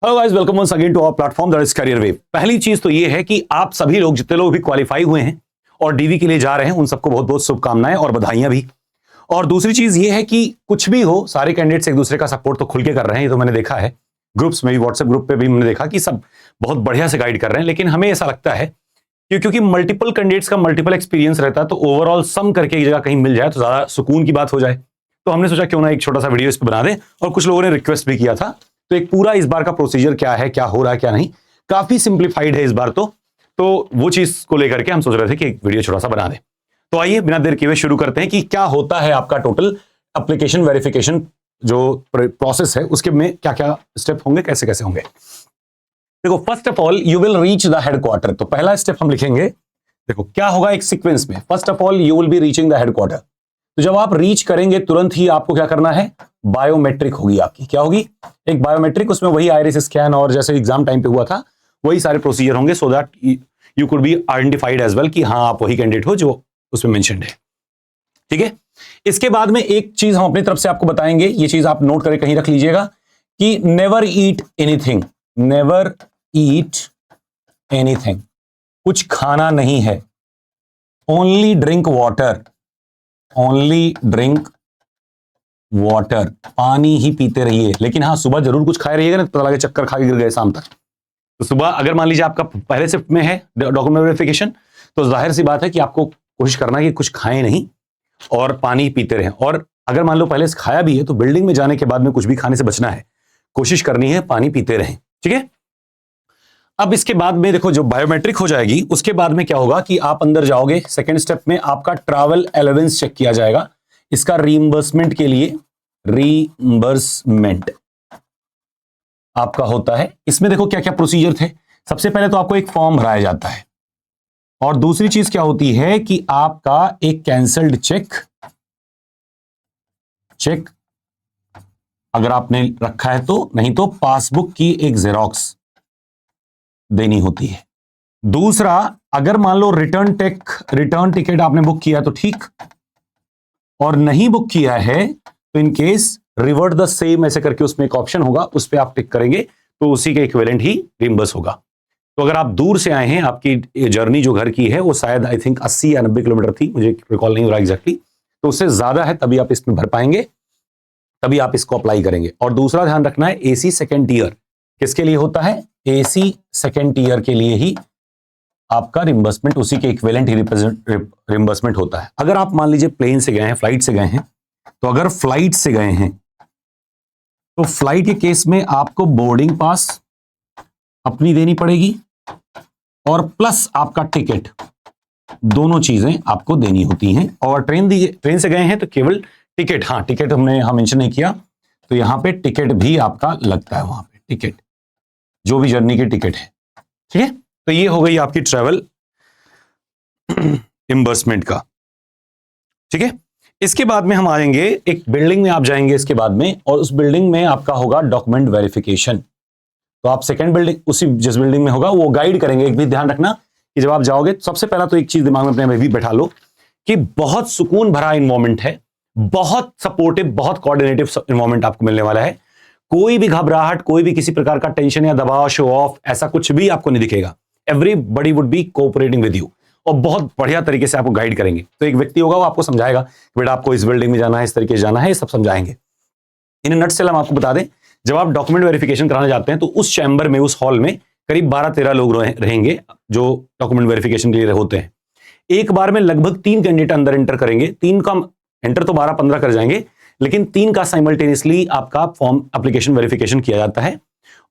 Hello guys, welcome once again to our platform that is career wave. पहली चीज तो ये है कि आप सभी लोग, जितने लोग भी क्वालिफाई हुए हैं और डीवी के लिए जा रहे हैं, उन सबको बहुत बहुत शुभकामनाएं और बधाइयां भी। और दूसरी चीज ये है कि कुछ भी हो, सारे कैंडिडेट्स एक दूसरे का सपोर्ट तो खुल के कर रहे हैं। ये तो मैंने देखा है, ग्रुप्स में भी, व्हाट्सएप ग्रुप पे भी मैंने देखा कि सब बहुत बढ़िया से गाइड कर रहे हैं। लेकिन हमें ऐसा लगता है कि क्योंकि मल्टीपल कैंडिडेट्स का मल्टीपल एक्सपीरियंस रहता है, तो ओवरऑल सम करके एक जगह कहीं मिल जाए तो ज्यादा सुकून की बात हो जाए। तो हमने सोचा क्यों ना एक छोटा सा वीडियो इस पर बना दें, और कुछ लोगों ने रिक्वेस्ट भी किया था। तो एक पूरा इस बार का प्रोसीजर क्या है, क्या हो रहा है, क्या नहीं, काफी सिंप्लीफाइड है इस बार। तो वो चीज को लेकर के हम सोच रहे थे कि एक वीडियो छोटा सा बना दें। तो आइए बिना देर किए हुए शुरू करते हैं कि क्या होता है आपका टोटल एप्लीकेशन वेरिफिकेशन जो प्रोसेस है, उसके में क्या क्या स्टेप होंगे, कैसे कैसे होंगे। देखो, first of all you will reach the headquarter. तो पहला स्टेप हम लिखेंगे, देखो क्या होगा एक सीक्वेंस में। First of all you will be reaching the headquarter. तो जब आप रीच करेंगे तुरंत ही आपको क्या करना है, बायोमेट्रिक होगी आपकी। क्या होगी? एक बायोमेट्रिक। उसमें वही आइरिस स्कैन और जैसे एग्जाम टाइम पे हुआ था वही सारे प्रोसीजर होंगे, so that you could be identified as well कि हाँ आप वही कैंडिडेट हो जो उसमें मेंशन्ड है। ठीक है। इसके बाद में एक चीज हम अपनी तरफ से आपको बताएंगे, ये चीज आप नोट करके कहीं रख लीजिएगा कि never eat anything. Never eat anything, कुछ खाना नहीं है। Only drink water. Only drink water, पानी ही पीते रहिए। लेकिन हाँ, सुबह जरूर कुछ खाए रहिएगा, ना पता लगे चक्कर खा के गिर गए शाम तक। तो सुबह अगर मान लीजिए आपका पहले शिफ्ट में है डॉक्यूमेंट वेरिफिकेशन, तो जाहिर सी बात है कि आपको कोशिश करना है कि कुछ खाएं नहीं और पानी पीते रहें। और अगर मान लो पहले से खाया भी है तो बिल्डिंग में जाने के बाद में कुछ भी खाने से बचना है, कोशिश करनी है पानी पीते रहें। ठीक है। अब इसके बाद में देखो, जो बायोमेट्रिक हो जाएगी उसके बाद में क्या होगा कि आप अंदर जाओगे। सेकेंड स्टेप में आपका ट्रैवल अलाउंस चेक किया जाएगा। इसका रीइंबर्समेंट के लिए रीइंबर्समेंट आपका होता है। इसमें देखो क्या क्या प्रोसीजर थे। सबसे पहले तो आपको एक फॉर्म भराया जाता है, और दूसरी चीज क्या होती है कि आपका एक कैंसल्ड चेक अगर आपने रखा है तो, नहीं तो पासबुक की एक जेरॉक्स देनी होती है। दूसरा, अगर मान लो रिटर्न टिकट आपने बुक किया तो ठीक, और नहीं बुक किया है तो in case revert the same ऐसे करके उसमें एक ऑप्शन होगा, उस पर आप टिक करेंगे तो उसी के इक्विवेलेंट ही रिम्बर्स होगा। तो अगर आप दूर से आए हैं, आपकी जर्नी जो घर की है वो शायद आई थिंक 80 या 90 किलोमीटर थी, मुझे रिकॉल नहीं हो रहा एग्जैक्टली, तो उससे ज्यादा है, तभी आप इसमें भर पाएंगे, तभी आप इसको अप्लाई करेंगे। और दूसरा ध्यान रखना है, एसी सेकेंड टीयर किसके लिए होता है? एसी सेकेंड टीयर के लिए ही आपका रिम्बर्समेंट, उसी के इक्विवेलेंट ही रिम्बर्समेंट होता है। अगर आप मान लीजिए प्लेन से गए हैं, फ्लाइट से गए हैं, तो अगर फ्लाइट से गए हैं तो फ्लाइट के केस में आपको बोर्डिंग पास अपनी देनी पड़ेगी और प्लस आपका टिकट, दोनों चीजें आपको देनी होती हैं। और ट्रेन से गए हैं तो केवल टिकट, हाँ टिकट हम मेंशन नहीं किया, तो यहां पे टिकट भी आपका लगता है, वहां पे टिकट जो भी जर्नी की टिकट है। ठीक है। तो ये हो गई आपकी ट्रैवल रिम्बर्समेंट का। ठीक है। इसके बाद में हम आएंगे एक बिल्डिंग में, आप जाएंगे इसके बाद में, और उस बिल्डिंग में आपका होगा डॉक्यूमेंट वेरिफिकेशन। तो आप सेकंड बिल्डिंग, उसी जिस बिल्डिंग में होगा वो गाइड करेंगे। एक भी ध्यान रखना कि जब आप जाओगे, सबसे पहला तो एक चीज दिमाग में अपने भी बैठा लो कि बहुत सुकून भरा इन्वायरमेंट है, बहुत सपोर्टिव, बहुत कोऑर्डिनेटिव इन्वायरमेंट आपको मिलने वाला है। कोई भी घबराहट, कोई भी किसी प्रकार का टेंशन या दबाव, शो ऑफ, ऐसा कुछ भी आपको नहीं दिखेगा। Everybody would be cooperating with you, और बहुत बढ़िया तरीके से आपको गाइड करेंगे। तो एक व्यक्ति होगा वो आपको समझाएगा, बेटा आपको इस बिल्डिंग में जाना है, इस तरीके से जाना है, ये सब समझाएंगे। इन नटसेल हम आपको बता दें, जब आप डॉक्यूमेंट वेरिफिकेशन कराने जाते हैं तो उस चैम्बर में, उस हॉल में करीब 12-13 लोग रहेंगे जो डॉक्यूमेंट वेरिफिकेशन के लिए होते हैं। एक बार में लगभग 3 कैंडिडेट अंदर एंटर करेंगे। 3 का एंटर तो 12-15 कर जाएंगे, लेकिन 3 का साइमल्टेनियसली आपका फॉर्म एप्लीकेशन वेरिफिकेशन किया जाता है।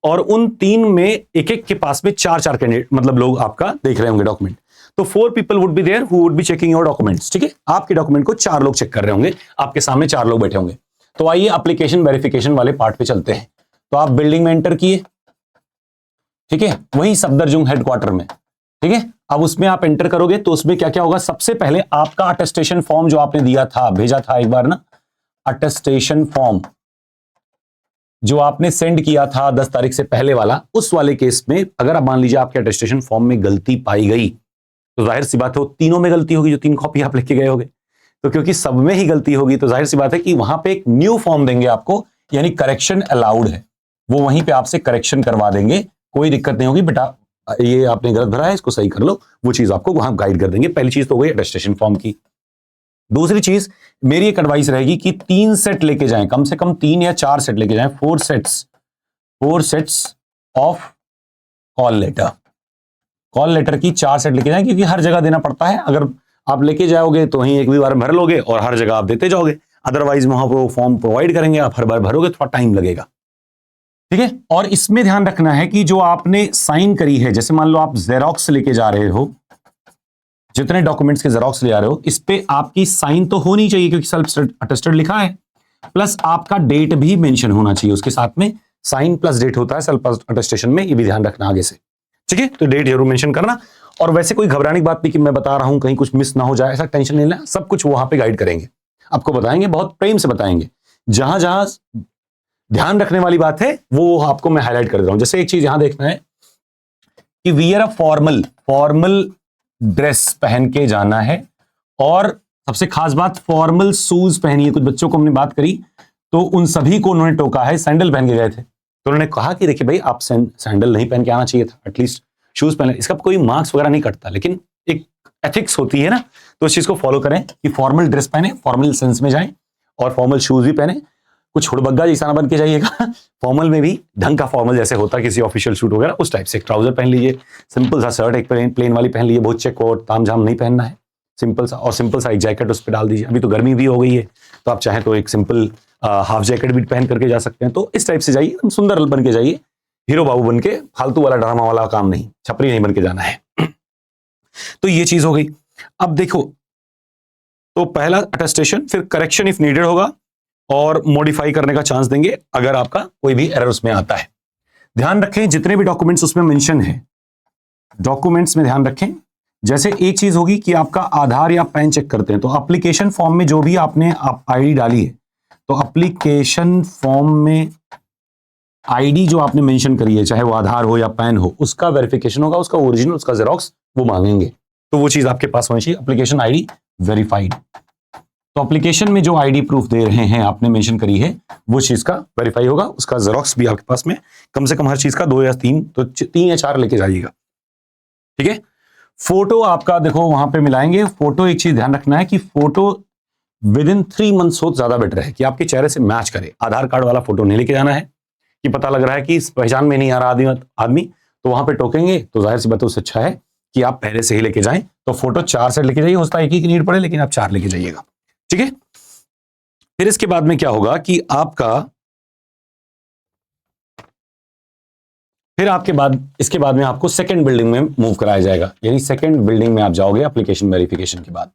और उन 3 में एक एक के पास में 4-4 कैंडिडेट, मतलब लोग आपका देख रहे होंगे डॉक्यूमेंट। तो 4 people would be there who would be checking your documents. ठीक है। आपके डॉक्यूमेंट को 4 लोग चेक कर रहे होंगे, आपके सामने 4 लोग बैठे होंगे। तो आइए एप्लीकेशन वेरिफिकेशन वाले पार्ट पे चलते हैं। तो आप बिल्डिंग में एंटर किए, ठीक है, वही सफदरजंग हेडक्वार्टर में। ठीक है। अब उसमें आप एंटर करोगे तो उसमें क्या क्या होगा? सबसे पहले आपका अटेस्टेशन फॉर्म जो आपने दिया था, भेजा था एक बार ना, अटेस्टेशन फॉर्म जो आपने सेंड किया था 10 तारीख से पहले वाला, उस वाले केस में अगर आप मान लीजिए आपके अटेस्टेशन फॉर्म में गलती पाई गई, तो जाहिर सी बात है वो तीनों में गलती होगी, जो 3 कॉपी आप लेके गए होगे। तो क्योंकि सब में ही गलती होगी तो जाहिर सी बात है कि वहां पे एक न्यू फॉर्म देंगे आपको, यानी करेक्शन अलाउड है। वो वहीं पे आपसे करेक्शन करवा देंगे, कोई दिक्कत नहीं होगी, बेटा ये आपने गलत भरा है, इसको सही कर लो, वो चीज आपको वहां गाइड कर देंगे। पहली चीज तो हो गई अटेस्टेशन फॉर्म की। दूसरी चीज मेरी एक एडवाइस रहेगी कि 3 सेट लेके जाएं, कम से कम 3 या 4 सेट लेके जाएं, 4 sets of call letter. Call letter की 4 सेट लेके जाएं, क्योंकि हर जगह देना पड़ता है। अगर आप लेके जाओगे तो वहीं एक भी बार भर लोगे और हर जगह आप देते जाओगे, अदरवाइज वहां पर फॉर्म प्रोवाइड करेंगे, आप हर बार भरोगे, थोड़ा टाइम लगेगा। ठीक है। और इसमें ध्यान रखना है कि जो आपने साइन करी है, जैसे मान लो आप जेरोक्स लेके जा रहे हो, जितने डॉक्यूमेंट्स के जेरोक्स ले आ रहे हो, इस पे आपकी साइन तो होनी चाहिए क्योंकि सेल्फ अटेस्टेड लिखा है, प्लस आपका डेट भी मेंशन होना चाहिए उसके साथ में। साइन प्लस डेट होता है सेल्फ अटेस्टेशन में, ये भी ध्यान रखना आगे से। ठीक है, तो डेट जरूर मेंशन करना। और वैसे कोई घबराने की बात नहीं कि मैं बता रहा हूं कहीं कुछ मिस ना हो जाए, ऐसा टेंशन नहीं लेना, सब कुछ वहां पे गाइड करेंगे, आपको बताएंगे, बहुत प्रेम से बताएंगे। जहां जहां ध्यान रखने वाली बात है वो आपको मैं हाईलाइट कर दे रहा हूं। जैसे एक चीज यहां देखना है कि वियर अ फॉर्मल ड्रेस पहन के जाना है, और सबसे खास बात फॉर्मल शूज पहनिए। कुछ बच्चों को हमने बात करी तो उन सभी को उन्होंने टोका है, सैंडल पहन के गए थे, तो उन्होंने कहा कि देखिए भाई आप सैंडल नहीं पहन के आना चाहिए था, एटलीस्ट शूज पहन। इसका कोई मार्क्स वगैरह नहीं कटता, लेकिन एक एथिक्स होती है ना, तो इस चीज को फॉलो करें कि फॉर्मल ड्रेस पहने, फॉर्मल सेंस में जाएं, और फॉर्मल शूज भी पहने। कुछ हुड़बग्गा जैसा ना बन के जाइएगा, फॉर्मल में भी ढंग का फॉर्मल जैसे होता है किसी ऑफिशियल शूट वगैरह, उस टाइप से ट्राउजर पहन लीजिए, सिंपल सा शर्ट एक प्लेन वाली पहन लीजिए, बहुत चेक कोट ताम झाम नहीं पहनना है, सिंपल सा, और सिंपल सा एक जैकेट उस पर डाल दीजिए। अभी तो गर्मी भी हो गई है, तो आप चाहें तो एक सिंपल हाफ जैकेट भी पहन करके जा सकते हैं। तो इस टाइप से जाइए, एकदम सुंदर बन के जाइए, हीरो बाबू बन के, फालतू वाला ड्रामा वाला काम नहीं, छपरी नहीं बन के जाना है। तो ये चीज हो गई। अब देखो, तो पहला अटेस्टेशन, फिर करेक्शन इफ नीडेड होगा, और मॉडिफाई करने का चांस देंगे अगर आपका कोई भी एरर उसमें आता है। ध्यान रखें जितने भी डॉक्यूमेंट्स उसमें मेंशन है, डॉक्यूमेंट्स में ध्यान रखें, जैसे एक चीज होगी कि आपका आधार या पैन चेक करते हैं, तो एप्लीकेशन फॉर्म में जो भी आपने आईडी डाली है, तो एप्लीकेशन फॉर्म में आईडी जो आपने मेंशन करी है, चाहे वो आधार हो या पैन हो, उसका वेरिफिकेशन होगा, उसका ओरिजिनल, उसका जेरोक्स वो मांगेंगे, तो वो चीज आपके पास होनी चाहिए, एप्लीकेशन आईडी वेरीफाइड। तो एप्लीकेशन में जो आईडी प्रूफ दे रहे हैं आपने मेंशन करी है, वो चीज का वेरीफाई होगा, उसका जेरोक्स भी आपके पास में कम से कम हर चीज का 2 या 3, तो 3 या 4 लेके जाइएगा। ठीक है। फोटो आपका देखो वहां पे मिलाएंगे। फोटो एक चीज ध्यान रखना है कि फोटो विद इन 3 मंथ्स हो ज्यादा बेटर है, कि आपके चेहरे से मैच करे। आधार कार्ड वाला फोटो नहीं लेके जाना है कि पता लग रहा है कि पहचान में नहीं आ रहा आदमी, तो वहां पे टोकेंगे, तो जाहिर सी बात है उससे अच्छा है कि आप पहले से ही लेके जाएं। तो फोटो 4 सेट लेके जाइए, हो सकता है एक ही की नीड पड़े, लेकिन आप 4 लेके जाइएगा। ठीक है। फिर इसके बाद में क्या होगा कि इसके बाद में आपको सेकंड बिल्डिंग में मूव कराया जाएगा, यानी सेकंड बिल्डिंग में आप जाओगे एप्लीकेशन वेरिफिकेशन के बाद।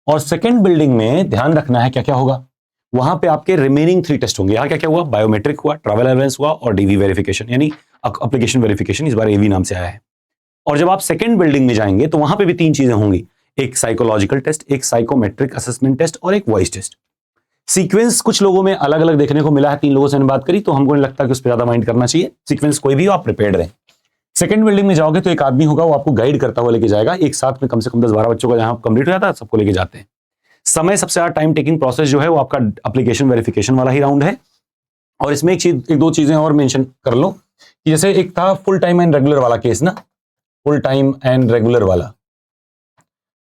और सेकंड बिल्डिंग में ध्यान रखना है क्या क्या होगा, वहां पे आपके रिमेनिंग 3 टेस्ट होंगे। यहां क्या क्या हुआ, बायोमेट्रिक हुआ, ट्रैवल एविडेंस हुआ, और डीवी वेरिफिकेशन, यानी एप्लीकेशन वेरिफिकेशन, इस बार एवी नाम से आया है। और जब आप सेकंड बिल्डिंग में जाएंगे तो वहां पे भी 3 चीजें होंगी, एक साइकोलॉजिकल टेस्ट, एक साइकोमेट्रिक असेसमेंट टेस्ट, और एक वॉइस टेस्ट। सीक्वेंस कुछ लोगों में अलग अलग देखने को मिला है, 3 लोगों से मैंने बात करी, तो हमको नहीं लगता कि उस पर ज्यादा माइंड करना चाहिए। सीक्वेंस कोई भी हो, आप प्रिपेयर्ड रहें। सेकंड बिल्डिंग में जाओगे तो एक आदमी होगा, वो आपको गाइड करता हुआ लेके जाएगा, एक साथ में कम से कम 10-12 बच्चों का जहां कंप्लीट हो जाता है सबको लेके जाते हैं। समय सबसे ज्यादा टाइम टेकिंग प्रोसेस जो है वो आपका एप्लीकेशन वेरिफिकेशन वाला ही राउंड है। और इसमें एक दो चीजें और मेंशन कर लो कि जैसे एक था फुल टाइम एंड रेगुलर वाला केस ना, फुल टाइम एंड रेगुलर वाला,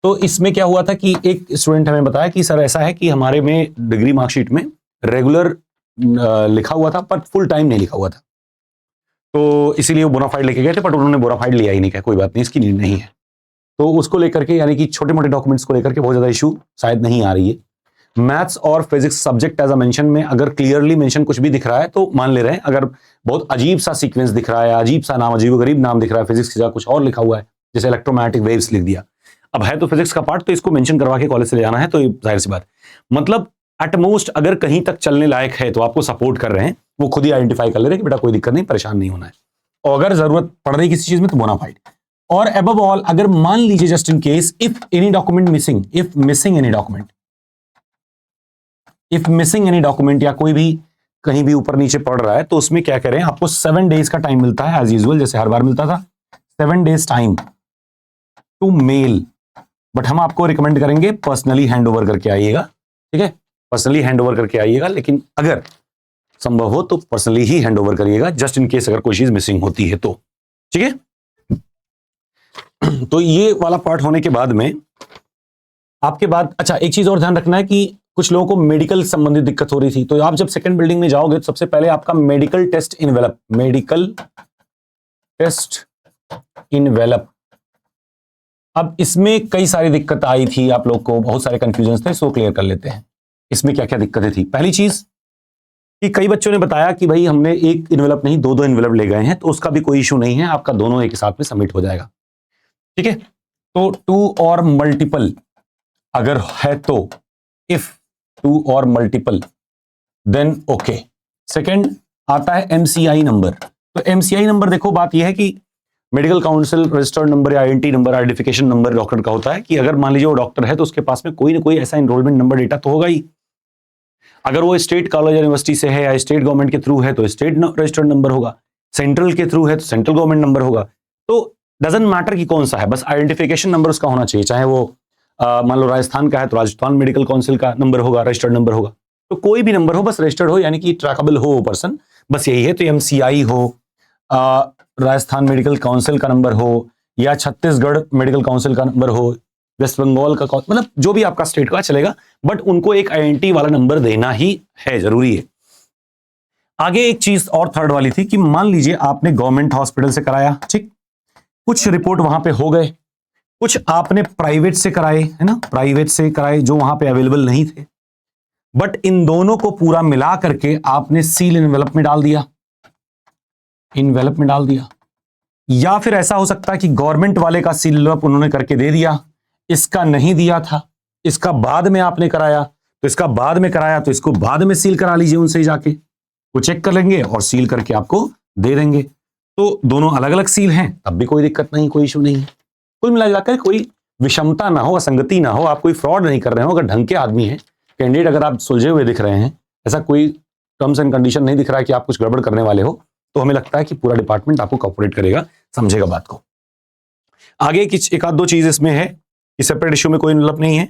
तो इसमें क्या हुआ था कि एक स्टूडेंट हमें बताया कि सर ऐसा है कि हमारे में डिग्री मार्कशीट में रेगुलर लिखा हुआ था पर फुल टाइम नहीं लिखा हुआ था, तो इसीलिए वो बोनाफाइड लेके गए थे, बट उन्होंने बोनाफाइड लिया ही नहीं, क्या कोई बात नहीं, इसकी नीड नहीं है। तो उसको लेकर के, यानी कि छोटे मोटे डॉक्यूमेंट्स को लेकर के बहुत ज्यादा इशू शायद नहीं आ रही है। मैथ्स और physics subject as a mention में अगर क्लियरली मेंशन कुछ भी दिख रहा है तो मान ले रहे हैं, अगर बहुत अजीब सा सीक्वेंस दिख रहा है, अजीब सा नाम, अजीब गरीब नाम दिख रहा है, फिजिक्स की जगह कुछ और लिखा हुआ है, जैसे इलेक्ट्रोमैग्नेटिक वेव्स लिख दिया, अब है तो फिजिक्स का पार्ट, तो इसको मेंशन करवा के कॉलेज से ले जाना है, तो जाहिर सी बात, मतलब एटमोस्ट अगर कहीं तक चलने लायक है तो आपको सपोर्ट कर रहे हैं, वो खुद ही आइडेंटिफाई कर ले रहे हैं कि बेटा कोई दिक्कत नहीं, परेशान नहीं होना है, और अगर जरूरत पड़ रही किसी चीज में तो बोनाफाइड। और अबव ऑल, अगर मान लीजिए just in case if any document missing, if missing any document या कोई भी कहीं भी ऊपर नीचे पड़ रहा है, तो उसमें क्या करें, आपको 7 डेज का टाइम मिलता है एज यूजुअल, जैसे हर बार मिलता था, 7 days time to mail, but हम आपको रिकमेंड करेंगे पर्सनली हैंड ओवर करके आइएगा। ठीक है, पर्सनली हैंड ओवर करके आइएगा, लेकिन अगर संभव हो तो पर्सनली ही हैंड ओवर करिएगा, जस्ट इन केस अगर कोई चीज मिसिंग होती है तो। ठीक है, तो ये वाला पार्ट होने के बाद में आपके बाद अच्छा एक चीज और ध्यान रखना है कि कुछ लोगों को मेडिकल संबंधित दिक्कत हो रही थी, तो आप जब सेकंड बिल्डिंग में जाओगे तो सबसे पहले आपका मेडिकल टेस्ट इनवेलप। अब इसमें कई सारी दिक्कत आई थी, आप लोग को बहुत सारे कंफ्यूजन थे, सो क्लियर कर लेते हैं इसमें क्या क्या दिक्कतें थी। पहली चीज कि कई बच्चों ने बताया कि भाई हमने एक इनवेलप नहीं दो इनवेलप ले गए हैं, तो उसका भी कोई इशू नहीं है, आपका दोनों एक साथ में सबमिट हो जाएगा। ठीक है, तो 2 और मल्टीपल अगर है तो, इफ 2 और मल्टीपल देन ओके। सेकंड आता है एमसीआई नंबर। तो एमसीआई नंबर देखो, बात यह है कि मेडिकल काउंसिल रजिस्टर्ड नंबर या INT number, identification number doctor का होता है कि अगर मान लीजिए वो डॉक्टर है तो उसके पास में कोई ना कोई ऐसा एनरोलमेंट नंबर डेटा तो होगा ही। अगर वो स्टेट कॉलेज यूनिवर्सिटी से है या स्टेट गवर्नमेंट के थ्रू है तो स्टेट रजिस्टर्ड नंबर होगा, सेंट्रल के थ्रू है तो सेंट्रल गवर्नमेंट नंबर होगा। तो डजंट मैटर कि कौन सा है, बस आइडेंटिफिकेशन नंबर उसका होना चाहिए। चाहे वो मान लो राजस्थान का है तो राजस्थान मेडिकल काउंसिल का नंबर होगा, रजिस्टर्ड नंबर होगा। तो कोई भी नंबर हो, बस रजिस्टर्ड हो, यानी कि ट्रैकेबल हो वो पर्सन, बस यही है। तो एमसीआई हो, राजस्थान मेडिकल काउंसिल का नंबर हो, या छत्तीसगढ़ मेडिकल काउंसिल का नंबर हो, वेस्ट बंगाल का, मतलब जो भी आपका स्टेट का चलेगा, बट उनको एक आईएनटी वाला नंबर देना ही है, जरूरी है। आगे एक चीज और थर्ड वाली थी कि मान लीजिए आपने गवर्नमेंट हॉस्पिटल से कराया, ठीक, कुछ रिपोर्ट वहां पे हो गए, कुछ आपने प्राइवेट से कराए, है ना, प्राइवेट से कराए जो वहां पे अवेलेबल नहीं थे, बट इन दोनों को पूरा मिला करके आपने सील इनवेलप में डाल दिया, या फिर ऐसा हो सकता है कि गवर्नमेंट वाले का सील इनवेलप उन्होंने करके दे दिया, इसका नहीं दिया था, इसका बाद में आपने कराया, तो इसका बाद में कराया तो इसको बाद में सील करा लीजिए, उनसे जाके वो चेक कर लेंगे और सील करके आपको दे देंगे। तो दोनों अलग अलग सील हैं, तब भी कोई दिक्कत नहीं, कोई इशू नहीं है। कुल मिलाकर कोई विषमता ना हो, असंगति ना हो, आप कोई फ्रॉड नहीं कर रहे हो। अगर ढंग के आदमी हैं, कैंडिडेट अगर आप सुलझे हुए दिख रहे हैं, ऐसा कोई टर्म्स एंड कंडीशन नहीं दिख रहा है कि आप कुछ गड़बड़ करने वाले हो, तो हमें लगता है कि पूरा डिपार्टमेंट आपको कॉपरेट करेगा, समझेगा बात को। आगे एक आध दो चीज इसमें है कि सेपरेट इश्यू में कोई इनवेलप नहीं है,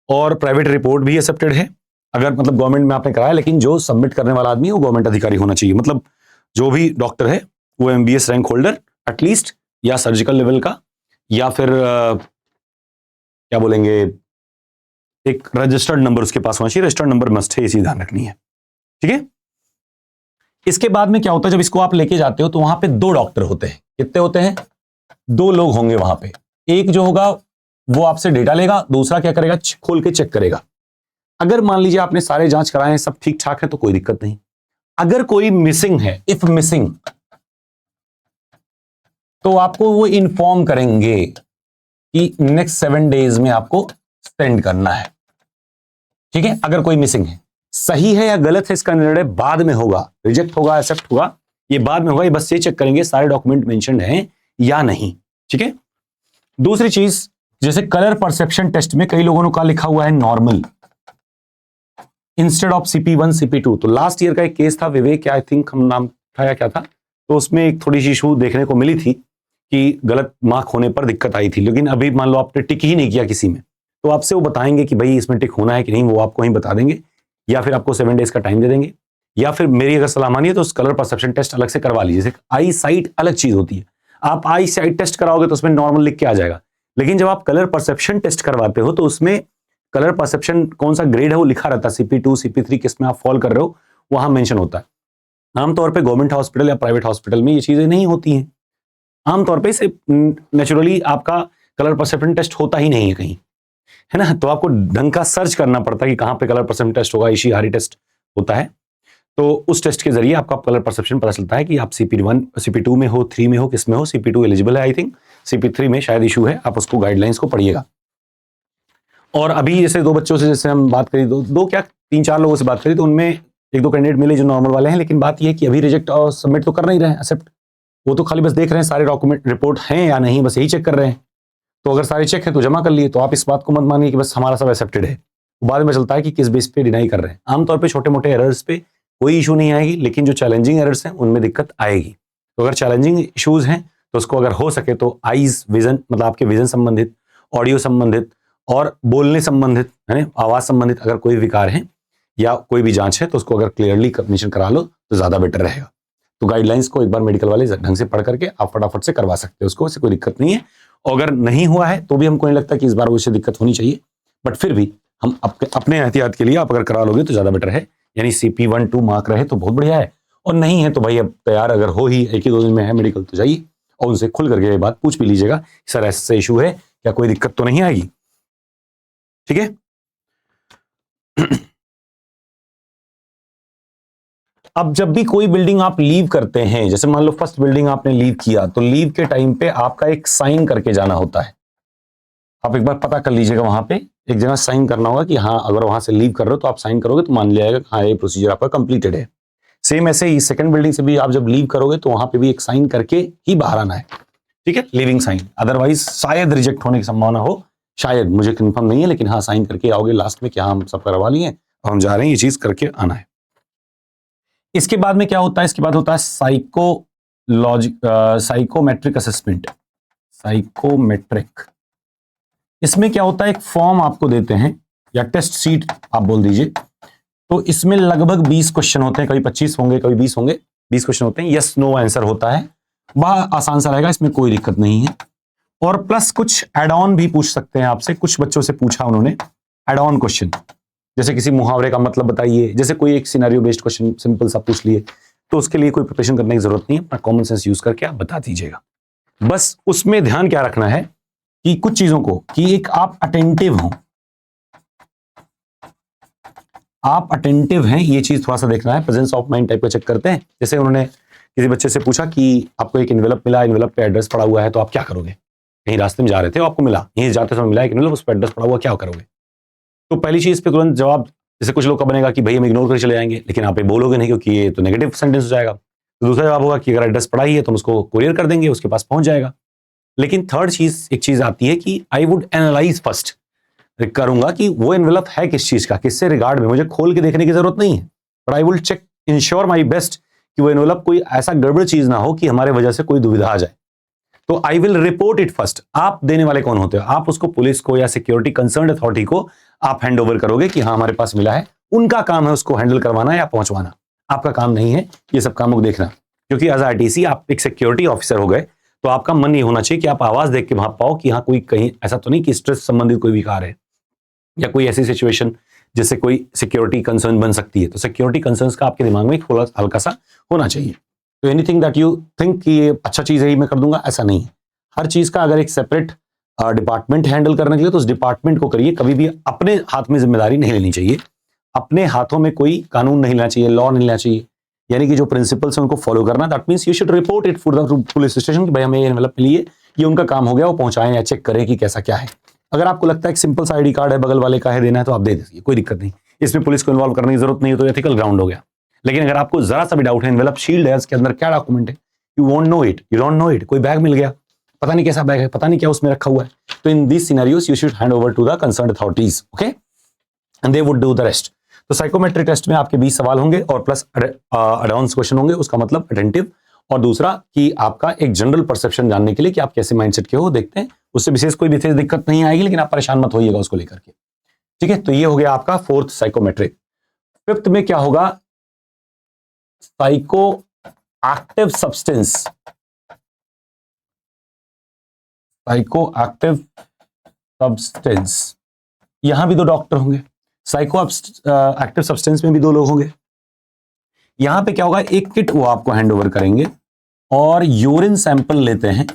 और प्राइवेट रिपोर्ट भी एक्सेप्टेड है अगर मतलब गवर्नमेंट में आपने कराया, लेकिन जो सबमिट करने वाला आदमी है वो गवर्नमेंट अधिकारी होना चाहिए। मतलब जो भी डॉक्टर है वो एमबीएस रैंक होल्डर एटलीस्ट, या सर्जिकल लेवल का, या फिर क्या बोलेंगे, एक रजिस्टर्ड नंबर उसके पास होना चाहिए। रजिस्टर्ड नंबर मस्ट है, इसी ध्यान रखनी है। ठीक है, इसके बाद में क्या होता है, जब इसको आप लेके जाते हो तो वहां पे 2 डॉक्टर होते हैं। कितने होते हैं? 2 लोग होंगे वहां पे। एक जो होगा वो आपसे डेटा लेगा, दूसरा क्या करेगा, खोल के चेक करेगा। अगर मान लीजिए आपने सारे जांच कराए हैं, सब ठीक ठाक है, तो कोई दिक्कत नहीं। अगर कोई मिसिंग है, इफ मिसिंग, तो आपको वो इन्फॉर्म करेंगे कि नेक्स्ट 7 डेज में आपको सेंड करना है। ठीक है, अगर कोई मिसिंग है, सही है या गलत है इसका निर्णय बाद में होगा, रिजेक्ट होगा, एक्सेप्ट होगा, ये बाद में होगा। ये बस ये चेक करेंगे सारे डॉक्यूमेंट मेंशन्ड हैं या नहीं। ठीक है, दूसरी चीज, जैसे कलर परसेप्शन टेस्ट में कई लोगों का लिखा हुआ है normal instead of CP1 CP2। तो लास्ट ईयर का एक केस था, विवेक आई थिंक हम नाम उठाया क्या था, तो उसमें एक थोड़ी सी इशू देखने को मिली थी कि गलत मार्क होने पर दिक्कत आई थी। लेकिन अभी मान लो आपने टिक ही नहीं किया किसी में, तो आपसे वो बताएंगे कि भाई इसमें टिक होना है कि नहीं, वो आपको ही बता देंगे, या फिर आपको 7 डेज का टाइम दे देंगे, या फिर मेरी अगर सलाह मानिए तो कलर परसेप्शन टेस्ट अलग से करवा लीजिए। आई साइट अलग चीज होती है, आप आई साइट टेस्ट कराओगे तो उसमें नॉर्मल लिख के आ जाएगा, लेकिन जब आप कलर परसेप्शन टेस्ट करवाते हो तो उसमें कलर परसेप्शन कौन सा ग्रेड है वो लिखा रहता है, CP2 CP3 किस में आप फॉल कर रहे हो वहां मेंशन होता है। आमतौर पे गवर्नमेंट हॉस्पिटल या प्राइवेट हॉस्पिटल में ये चीजें नहीं होती हैं। आमतौर पे इसे नेचुरली आपका कलर परसेप्शन टेस्ट होता ही नहीं है कहीं, है ना, तो आपको ढंग का सर्च करना पड़ता है कि कहां पे कलर परसेप्शन टेस्ट होगा। इशिहारी टेस्ट होता है, तो उस टेस्ट के जरिए आपका कलर परसेप्शन पता चलता है कि आप CP1 CP2 में हो, 3 में हो, किस में हो। CP2 एलिजिबल है आई थिंक, CP3 में शायद इशू है, आप उसको गाइडलाइंस को पढ़िएगा। और अभी जैसे 2 बच्चों से जैसे हम बात करी, दो क्या 3-4 लोगों से बात करी, तो उनमें 1-2 कैंडिडेट मिले जो नॉर्मल वाले हैं, लेकिन बात यह है कि अभी रिजेक्ट और सबमिट तो कर नहीं रहे हैं, एक्सेप्ट, वो तो खाली बस देख रहे हैं सारे डॉक्यूमेंट रिपोर्ट हैं या नहीं, बस यही चेक कर रहे हैं। तो अगर सारे चेक है तो जमा कर लिए, तो आप इस बात को मत मानिए कि बस हमारा सब एक्सेप्टेड है। बाद में चलता है कि किस बेस पे डिनाई कर रहे हैं। आमतौर पे छोटे मोटे एरर्स पे कोई इशू नहीं आएगी, लेकिन जो चैलेंजिंग एरर्स हैं उनमें दिक्कत आएगी। तो अगर चैलेंजिंग इश्यूज हैं तो उसको अगर हो सके तो आईज विजन, मतलब आपके विजन संबंधित, ऑडियो संबंधित और बोलने संबंधित, है आवाज संबंधित अगर कोई विकार है या कोई भी जांच है तो उसको अगर क्लियरली मेंशन करा लो तो ज्यादा बेटर रहेगा। तो गाइडलाइंस को एक बार मेडिकल वाले ढंग से पढ़ करके आप फटाफट से करवा सकते हो उसको, उससे कोई दिक्कत नहीं है। और अगर नहीं हुआ है तो भी हमको नहीं लगता कि इस बार उससे दिक्कत होनी चाहिए, बट फिर भी हम अपने एहतियात के लिए आप अगर करा लोगे तो ज्यादा बेटर है। यानी CP 1-2 मार्क रहे तो बहुत बढ़िया है, और नहीं है तो भाई अब तैयार अगर हो ही, 1 ही 2 दिन में है मेडिकल, तो जाइए और उनसे खुल करके ये बात पूछ भी लीजिएगा, सर ऐसा इशू है क्या, कोई दिक्कत तो नहीं आएगी। ठीक है। अब जब भी कोई बिल्डिंग आप लीव करते हैं, जैसे मान लो फर्स्ट बिल्डिंग आपने लीव किया, तो लीव के टाइम पे आपका एक साइन करके जाना होता है। आप एक बार पता कर लीजिएगा, वहां पे एक जगह साइन करना होगा कि हाँ अगर वहां से लीव कर रहे हो तो आप साइन करोगे तो मान लिया जाएगा हाँ ये प्रोसीजर आपका कंप्लीटेड है। सेम ऐसे ही सेकंड बिल्डिंग से भी आप जब लीव करोगे तो वहां पे भी एक साइन करके ही बाहर आना है। ठीक है, लिविंग साइन, अदरवाइज शायद रिजेक्ट होने की संभावना हो, शायद, मुझे कंफर्म नहीं है, लेकिन हाँ साइन करके आओगे लास्ट में कि हाँ हम सब करवा लिए और हम जा रहे हैं, ये चीज करके आना है। इसके बाद में क्या होता है, इसके बाद होता है साइकोमेट्रिक असेसमेंट। साइकोमेट्रिक, इसमें क्या होता है, एक फॉर्म आपको देते हैं या टेस्ट सीट आप बोल दीजिए, तो इसमें लगभग 20 क्वेश्चन होते हैं, कभी 25 होंगे कभी 20 होंगे, 20 क्वेश्चन होते हैं, यस नो आंसर होता है, बड़ा आसान सा रहेगा, इसमें कोई दिक्कत नहीं है। और प्लस कुछ एड ऑन भी पूछ सकते हैं आपसे, कुछ बच्चों से पूछा उन्होंने एड ऑन क्वेश्चन, जैसे किसी मुहावरे का मतलब बताइए, जैसे कोई एक सिनेरियो बेस्ड क्वेश्चन सिंपल सा पूछ लिए, तो उसके लिए कोई प्रिपरेशन करने की जरूरत नहीं है, अपना कॉमन सेंस यूज करके आप बता दीजिएगा। बस उसमें ध्यान क्या रखना है कि कुछ चीजों को, कि एक आप अटेंटिव हो, आप अटेंटिव हैं, ये चीज थोड़ा सा देखना है, प्रेजेंस ऑफ माइंड टाइप का चेक करते हैं। जैसे उन्होंने किसी बच्चे से पूछा कि आपको एक एनवेलप मिला, एनवेलप पे एड्रेस पड़ा हुआ है, तो आप क्या करोगे, कहीं रास्ते में जा रहे थे आपको मिला, यहीं जाते समय मिला एक एनवेलप, उस पर एड्रेस पड़ा हुआ, क्या करोगे। तो पहली चीज पे तुरंत जवाब, जैसे कुछ लोग का बनेगा कि भाई हम इग्नोर कर चले जाएंगे, लेकिन आप ये बोलोगे नहीं क्योंकि ये तो नेगेटिव सेंटेंस हो जाएगा। तो दूसरा जवाब होगा कि अगर एड्रेस पड़ा ही है तो हम उसको कोरियर कर देंगे, उसके पास पहुंच जाएगा। लेकिन थर्ड चीज, एक चीज आती है कि आई वुड एनालाइज फर्स्ट, करूंगा कि वो एनवेलप है किस चीज का, किससे रिगार्ड में, मुझे खोल के देखने की जरूरत नहीं है, but I will check, ensure my best कि वो एनवेलप कोई ऐसा गड़बड़ चीज ना हो कि हमारे वजह से कोई दुविधा आ जाए। तो I will report it first. आप देने वाले कौन होते हो, आप उसको पुलिस को या सिक्योरिटी कंसर्न अथॉरिटी को आप हैंड ओवर करोगे कि हाँ हमारे पास मिला है, उनका काम है उसको हैंडल करवाना या पहुंचवाना, आपका काम नहीं है ये सब कामों को देखना। क्योंकि एज आरटीसी आप एक सिक्योरिटी ऑफिसर हो गए, तो आपका मन ये होना चाहिए कि आप आवाज देख के वहां पाओ कि हाँ कोई कहीं ऐसा तो नहीं कि स्ट्रेस संबंधित कोई विकार है या कोई ऐसी सिचुएशन जिससे कोई सिक्योरिटी कंसर्न बन सकती है। तो सिक्योरिटी कंसर्न्स का आपके दिमाग में थोड़ा हल्का सा होना चाहिए। तो एनीथिंग दैट यू थिंक कि ये अच्छा चीज है, मैं कर दूंगा, ऐसा नहीं है। हर चीज का अगर एक सेपरेट डिपार्टमेंट हैंडल करने के लिए तो उस डिपार्टमेंट को करिए, कभी भी अपने हाथ में जिम्मेदारी नहीं लेनी चाहिए, अपने हाथों में कोई कानून नहीं लेना चाहिए, लॉ नहीं लेना चाहिए, यानी कि जो प्रिंसिपल्स हैं उनको फॉलो करना। That means you should report it for the police station कि भाई हमें ये एनवेलप मिली है, ये उनका काम हो गया, वो पहुंचाएं या चेक करें कि कैसा क्या है। अगर आपको लगता है कि सिंपल सा आईडी कार्ड है, बगल वाले का है, देना है तो आप दे दीजिए, कोई दिक्कत नहीं, इसमें पुलिस को इन्वॉल्व करने की जरूरत नहीं है, तो एथिकल ग्राउंड हो गया। लेकिन अगर आपको जरा सा भी डाउट है, एनवेलप शील्ड है, इसके अंदर क्या डॉक्यूमेंट है, you won't know it, you don't know it, कोई बैग मिल गया, पता नहीं कैसा बैग है, पता नहीं क्या उसमें रखा हुआ है, तो in this scenarios you should hand over to the concerned authorities, okay, and they would do the rest. तो साइकोमेट्रिक टेस्ट में आपके 20 सवाल होंगे और प्लस एडवांस क्वेश्चन होंगे, उसका मतलब अटेंटिव, और दूसरा कि आपका एक जनरल परसेप्शन जानने के लिए कि आप कैसे माइंडसेट के हो, देखते हैं, उससे विशेष कोई विशेष दिक्कत नहीं आएगी, लेकिन आप परेशान मत होइएगा उसको लेकर के। ठीक है, तो ये हो गया आपका फोर्थ साइकोमेट्रिक। फिफ्थ में क्या होगा, psycho active substance. Psycho active substance, यहां भी 2 डॉक्टर होंगे, साइको एक्टिव सब्सटेंस में भी 2 लोग होंगे। यहां पे क्या होगा, एक किट वो आपको हैंड ओवर करेंगे और यूरिन सैंपल लेते हैं,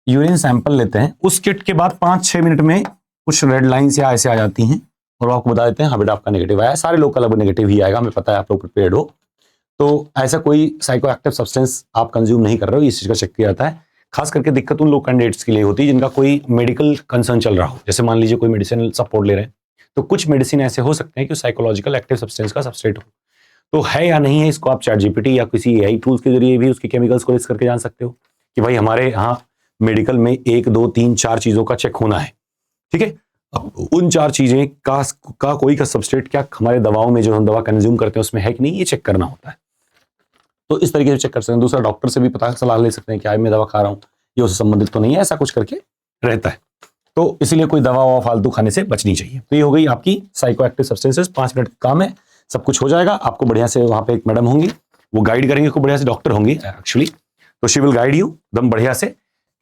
यूरिन सैंपल लेते हैं, उस किट के बाद 5-6 मिनट में कुछ रेड लाइन्स या ऐसे आ जाती हैं और वो आपको बता देते हैं हाँ बेटा आपका नेगेटिव आया। सारे लोग का लगभग नेगेटिव ही आएगा, हमें पता है, आप लोग प्रिपेयर्ड हो। तो ऐसा कोई साइको एक्टिव सब्सटेंस आप कंज्यूम नहीं कर रहे हो, इस चीज का चेक किया जाता है। खास करके दिक्कत उन लोग कैंडिडेट्स के लिए होती है जिनका कोई मेडिकल कंसर्न चल रहा हो, जैसे मान लीजिए कोई मेडिसिन सपोर्ट ले रहे हैं, तो कुछ मेडिसिन ऐसे हो सकते हैं कि साइकोलॉजिकल एक्टिव सब्सटेंस का सबस्ट्रेट हो, तो है या नहीं है, इसको आप ChatGPT या किसी AI टूल्स के जरिए भी उसके केमिकल्स को लिस्ट करके जान सकते हो कि भाई हमारे यहाँ मेडिकल में 1, 2, 3, 4 चीजों का चेक होना है। ठीक है, अब उन 4 चीजें का कोई का सबस्ट्रेट क्या हमारे दवाओं में जो हम दवा कंज्यूम करते हैं उसमें है कि नहीं, ये चेक करना होता है। तो इस तरीके से चेक कर सकते हैं। दूसरा, डॉक्टर से भी पता सलाह ले सकते हैं कि मैं दवा खा रहा हूँ ये उससे संबंधित तो नहीं है, ऐसा कुछ करके रहता है। तो इसलिए कोई दवा ववा फालतू खाने से बचनी चाहिए। तो ये हो गई आपकी साइकोएक्टिव सब्सटेंसेस। 5 मिनट का काम है, सब कुछ हो जाएगा। आपको बढ़िया से वहां पे एक मैडम होंगी, वो गाइड करेंगे, खूब बढ़िया से, डॉक्टर होंगी एक्चुअली, तो शी विल गाइड यू एकदम बढ़िया से,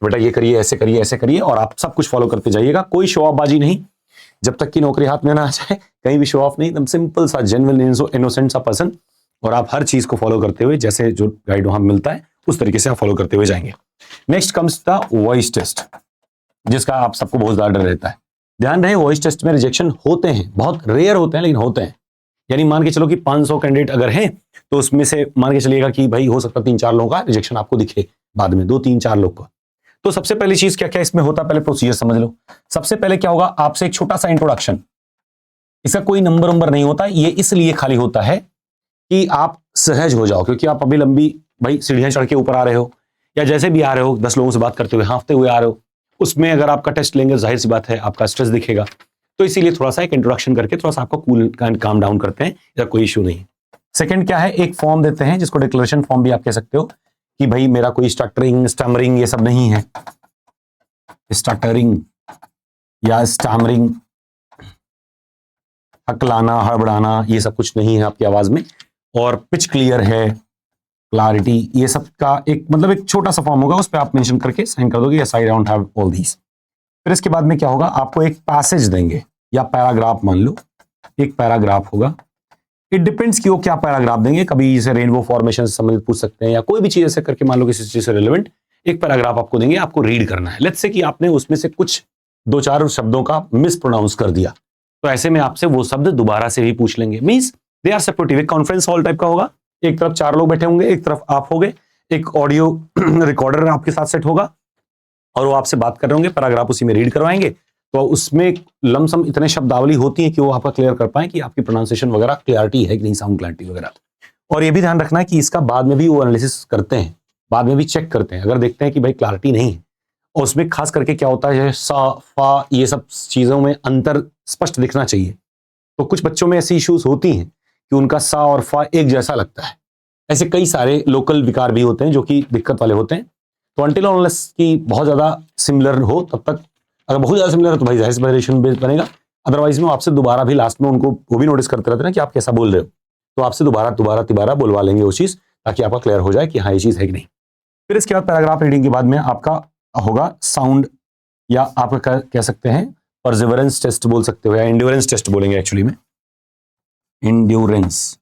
बेटा ये करिए, ऐसे करिए, ऐसे करिए, और आप सब कुछ फॉलो करते जाइएगा। कोई शो ऑफ बाजी नहीं, जब तक की नौकरी हाथ में ना आ जाए, कहीं भी शो ऑफ नहीं, एकदम सिंपल सा जेन्युइन इनोसेंट सा पर्सन, और आप हर चीज को फॉलो करते हुए, जैसे जो गाइड वहां मिलता है उस तरीके से आप फॉलो करते हुए जाएंगे। Next comes the voice test, जिसका आप सबको बहुत ज्यादा डर रहता है। ध्यान रहे, वॉइस टेस्ट में रिजेक्शन होते हैं, बहुत रेयर होते हैं, लेकिन होते हैं। यानी मान के चलो कि 500 कैंडिडेट अगर हैं, तो उसमें से मान के चलिएगा कि भाई हो सकता है 3-4 लोगों का रिजेक्शन आपको दिखे बाद में, 2-3-4 लोग का। तो सबसे पहली चीज क्या क्या इसमें होता है, पहले प्रोसीजर समझ लो। सबसे पहले क्या होगा, आपसे एक छोटा सा इंट्रोडक्शन, इसका कोई नंबर नहीं होता, ये इसलिए खाली होता है कि आप सहज हो जाओ, क्योंकि आप अभी लंबी भाई सीढ़ियां चढ़ के ऊपर आ रहे हो, या जैसे भी आ रहे हो, 10 लोगों से बात करते हुए, हाँफते हुए आ रहे हो, उसमें अगर आपका टेस्ट लेंगे, जाहिर सी बात है आपका स्ट्रेस दिखेगा। तो इसीलिए थोड़ा सा एक इंट्रोडक्शन करके थोड़ा सा आपको कूल एंड काम डाउन करते हैं, या कोई इशू नहीं। सेकंड क्या है, एक फॉर्म देते हैं, जिसको डिक्लेरेशन फॉर्म भी आप कह सकते हो, कि भाई मेरा कोई स्टमरिंग ये सब नहीं है, स्टटरिंग या स्टैमरिंग, हकलाना, हड़बड़ाना, ये सब कुछ नहीं है आपकी आवाज में, और पिच क्लियर है, क्लैरिटी, ये सब का एक मतलब एक छोटा सा फॉर्म होगा, उस पर आप मेंशन करके साइन कर दोगे, yes I don't have all these. फिर इसके बाद में क्या होगा, आपको एक पैसेज देंगे या पैराग्राफ, मान लो एक पैराग्राफ होगा, इट डिपेंड्स कि वो क्या पैराग्राफ देंगे। कभी जैसे रेनबो फॉर्मेशन से संबंधित पूछ सकते हैं, या कोई भी चीज ऐसे करके, मान लो किसी चीज से रिलेवेंट एक पैराग्राफ आपको देंगे, आपको रीड करना है। लेट्स से कि आपने उसमें से कुछ 2-4 शब्दों का मिस प्रोनाउंस कर दिया, तो ऐसे में आपसे वो शब्द दोबारा से भी पूछ लेंगे। मींस दे आर सपोर्टिव, एक कॉन्फ्रेंस हॉल टाइप का होगा, एक तरफ 4 लोग बैठे होंगे, एक तरफ आप होगे, एक ऑडियो रिकॉर्डर आपके साथ सेट होगा, और वो आपसे बात कर रहे होंगे, पैराग्राफ उसी में रीड करवाएंगे। तो उसमें लमसम इतने शब्दावली होती है कि वो आपका क्लियर कर पाए कि आपकी प्रोनाउंसिएशन वगैरह क्लियरिटी है कि नहीं, साउंड क्लैरिटी वगैरह। और ये भी ध्यान रखना है कि इसका बाद में भी वो एनालिसिस करते हैं, बाद में भी चेक करते हैं। अगर देखते हैं कि भाई क्लैरिटी नहीं है, और उसमें खास करके क्या होता है, सा, फा, ये सब चीजों में अंतर स्पष्ट दिखना चाहिए। तो कुछ बच्चों में ऐसी इश्यूज होती हैं कि उनका सा और फा एक जैसा लगता है। ऐसे कई सारे लोकल विकार भी होते हैं जो कि दिक्कत वाले होते हैं। तो अनटिल अनलेस की बहुत ज्यादा सिमिलर हो, तब तक, अगर बहुत ज्यादा सिमिलर है तो भाई जाहिर सी वेरिएशन बेस बनेगा। अदरवाइज में आपसे दोबारा भी लास्ट में उनको वो भी नोटिस करते रहते हैं कि आप कैसा बोल रहे हो, तो आपसे दोबारा बुलवा लेंगे वो चीज, ताकि आपका क्लियर हो जाए कि हाँ ये चीज है कि नहीं। फिर इसके बाद पैराग्राफ रीडिंग के बाद में आपका होगा साउंड, या आप कह सकते हैं परसिवरेंस टेस्ट बोल सकते हो, या इंड्योरेंस टेस्ट बोलेंगे एक्चुअली में, इंड्योरेंस,